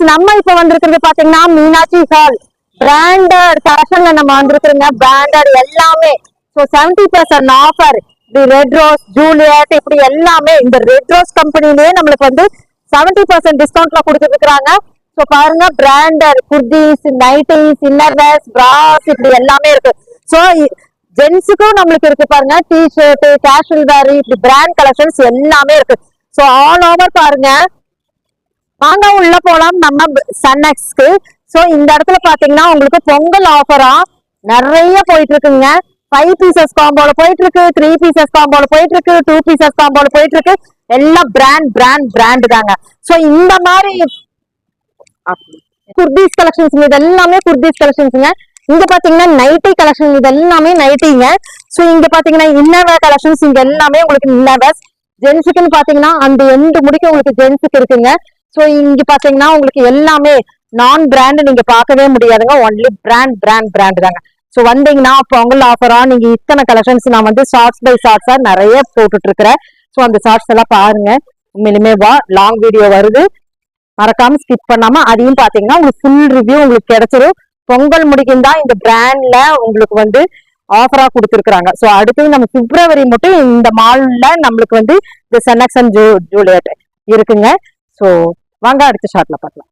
நம்ம இப்ப வந்திருக்கிறது பாத்தீங்கன்னா மீனாட்சி ஹால் பிராண்டட் கலெக்ஷன்ல நம்ம வந்திருக்கிறோங்க. பிராண்டட் எல்லாமே. So 70% offer. இப்படி ரெட் ரோஸ், ஜூலியட் இப்படி எல்லாமே இந்த ரெட் ரோஸ் கம்பெனிலேயே நம்மளுக்கு வந்து 70% டிஸ்கவுண்ட்ல கொடுத்துட்டு இருக்காங்க. ஸோ பாருங்க, பிராண்டட் குர்தீஸ், நைட்டிஸ், இன்னர்வேர்ஸ், பிராஸ் இப்படி எல்லாமே இருக்கு. ஸோ ஜென்ஸுக்கும் நம்மளுக்கு இருக்கு பாருங்க, டிஷர்ட், கேஷுவல் வேர் இப்படி பிராண்ட் கலெக்ஷன்ஸ் எல்லாமே இருக்கு. ஸோ ஆல் ஓவர் பாருங்க. வாங்க உள்ள போலாம் நம்ம சன்எக்ஸ்க்கு. சோ இந்த இடத்துல பாத்தீங்கன்னா உங்களுக்கு பொங்கல் ஆஃபரா நிறைய போயிட்டு இருக்குங்க. 5 பீசஸ் காம்போல போயிட்டு இருக்கு, 3 பீசஸ் காம்போல போயிட்டு இருக்கு, 2 பீசஸ் காம்போல போயிட்டு இருக்கு. எல்லாம் பிராண்ட் தாங்க. சோ இந்த மாதிரி குர்தீஸ் கலெக்ஷன்ஸ் இது எல்லாமே குர்தீஸ் கலெக்ஷன்ஸ்ங்க. இங்க பாத்தீங்கன்னா நைட்டி கலெக்ஷன் இது எல்லாமே நைட்டிங்க. சோ இங்க பாத்தீங்கன்னா இன்னர்வேர் கலெக்ஷன்ஸ் இங்க எல்லாமே உங்களுக்கு இன்னர்வேர்ஸ். ஜென்ஸுக்குன்னு பாத்தீங்கன்னா அந்த எண்டு முடிக்க உங்களுக்கு ஜென்ஸுக்கு இருக்குங்க. சோ இங்க பாத்தீங்கன்னா உங்களுக்கு எல்லாமே நான் பிராண்ட் நீங்க பார்க்கவே முடியாதுங்க. ஒன்லி பிராண்ட் தாங்க. சோ வந்தீங்கன்னா பொங்கல் ஆஃபரா நீங்க இத்தனை கலெக்ஷன்ஸ் நான் வந்து ஷார்ட்ஸ் பை ஷார்ட்ஸா நிறைய போட்டுட்டு இருக்கிறேன். சோ அந்த ஷார்ட்ஸ் எல்லாம் பாருங்க. உண்மையிலுமே லாங் வீடியோ வருது, மறக்காம ஸ்கிப் பண்ணாம அதையும் பாத்தீங்கன்னா உங்களுக்கு ஃபுல் ரிவ்யூ உங்களுக்கு கிடைச்சிடும். பொங்கல் முடிக்கும் தான் இந்த பிராண்ட்ல உங்களுக்கு வந்து ஆஃபரா கொடுத்துருக்காங்க. சோ அடுத்து நம்ம பிப்ரவரி மட்டும் இந்த மால்ல நம்மளுக்கு வந்து இந்த சன்எக்ஸ் அண்ட் ஜூலியட் இருக்குங்க. சோ வாங்க அடுத்த ஷார்ட்ல பார்க்கலாம்.